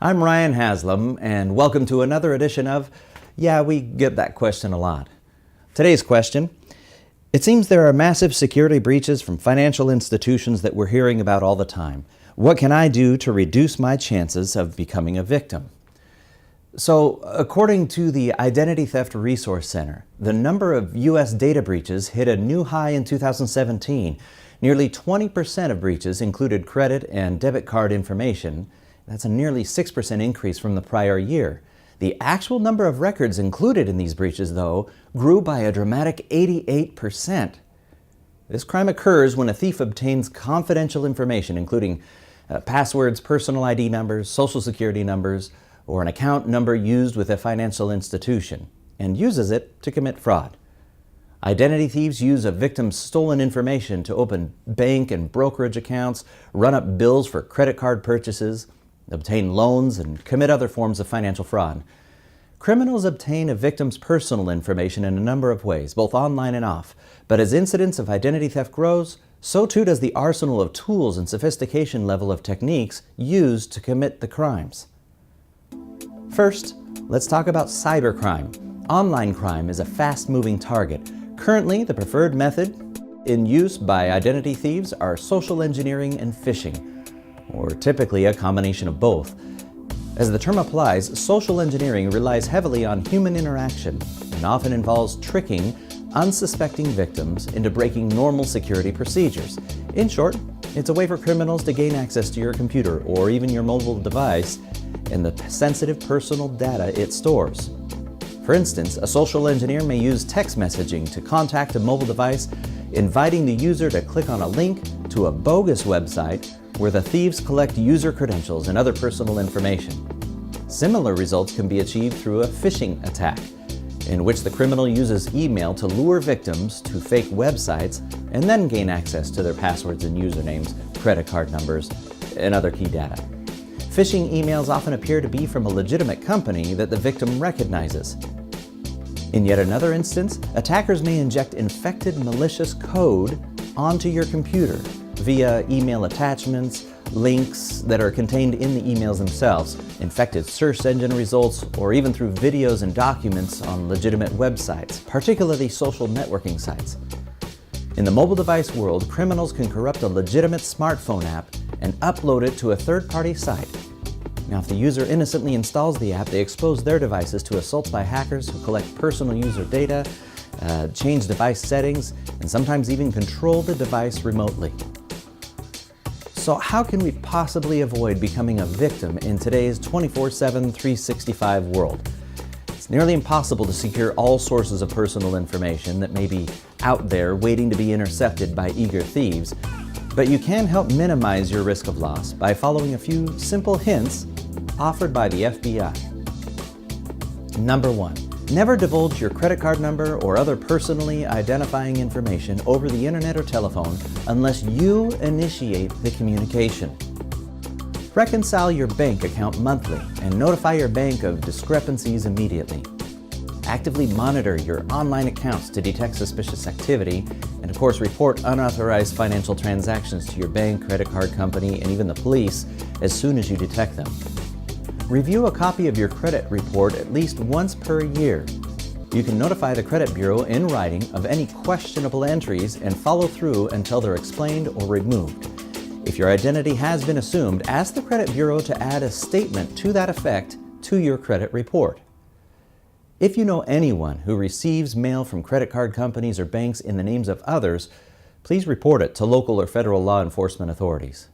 I'm Ryan Haslam, and welcome to another edition of Yeah, we get that question a lot. Today's question: it seems there are massive security breaches from financial institutions that we're hearing about all the time. What can I do to reduce my chances of becoming a victim? So, according to the Identity Theft Resource Center, the number of U.S. data breaches hit a new high in 2017. Nearly 20% of breaches included credit and debit card information. That's a nearly 6% increase from the prior year. The actual number of records included in these breaches, though, grew by a dramatic 88%. This crime occurs when a thief obtains confidential information, including passwords, personal ID numbers, social security numbers, or an account number used with a financial institution, and uses it to commit fraud. Identity thieves use a victim's stolen information to open bank and brokerage accounts, run up bills for credit card purchases, obtain loans, and commit other forms of financial fraud. Criminals obtain a victim's personal information in a number of ways, both online and off. But as incidents of identity theft grows, so too does the arsenal of tools and sophistication level of techniques used to commit the crimes. First, let's talk about cybercrime. Online crime is a fast-moving target. Currently, the preferred method in use by identity thieves are social engineering and phishing, or typically a combination of both. As the term applies, social engineering relies heavily on human interaction and often involves tricking unsuspecting victims into breaking normal security procedures. In short, it's a way for criminals to gain access to your computer or even your mobile device and the sensitive personal data it stores. For instance, a social engineer may use text messaging to contact a mobile device, inviting the user to click on a link to a bogus website where the thieves collect user credentials and other personal information. Similar results can be achieved through a phishing attack, in which the criminal uses email to lure victims to fake websites and then gain access to their passwords and usernames, credit card numbers, and other key data. Phishing emails often appear to be from a legitimate company that the victim recognizes. In yet another instance, attackers may inject infected malicious code onto your computer via email attachments, links that are contained in the emails themselves, infected search engine results, or even through videos and documents on legitimate websites, particularly social networking sites. In the mobile device world, criminals can corrupt a legitimate smartphone app and upload it to a third-party site. Now, if the user innocently installs the app, they expose their devices to assaults by hackers who collect personal user data, change device settings, and sometimes even control the device remotely. So how can we possibly avoid becoming a victim in today's 24/7, 365 world? It's nearly impossible to secure all sources of personal information that may be out there waiting to be intercepted by eager thieves, but you can help minimize your risk of loss by following a few simple hints offered by the FBI. Number 1. Never divulge your credit card number or other personally identifying information over the internet or telephone unless you initiate the communication. Reconcile your bank account monthly and notify your bank of discrepancies immediately. Actively monitor your online accounts to detect suspicious activity, and of course report unauthorized financial transactions to your bank, credit card company, and even the police as soon as you detect them. Review a copy of your credit report at least once per year. You can notify the credit bureau in writing of any questionable entries and follow through until they're explained or removed. If your identity has been assumed, ask the credit bureau to add a statement to that effect to your credit report. If you know anyone who receives mail from credit card companies or banks in the names of others, please report it to local or federal law enforcement authorities.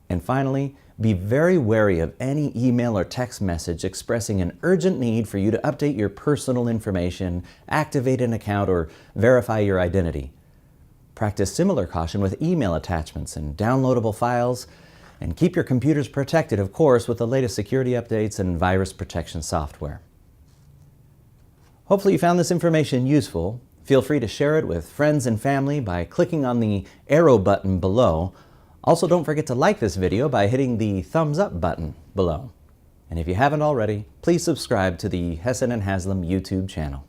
And finally, be very wary of any email or text message expressing an urgent need for you to update your personal information, activate an account, or verify your identity. Practice similar caution with email attachments and downloadable files, and keep your computers protected, of course, with the latest security updates and virus protection software. Hopefully you found this information useful. Feel free to share it with friends and family by clicking on the arrow button below. Also, don't forget to like this video by hitting the thumbs up button below. And if you haven't already, please subscribe to the Hesen and Haslam YouTube channel.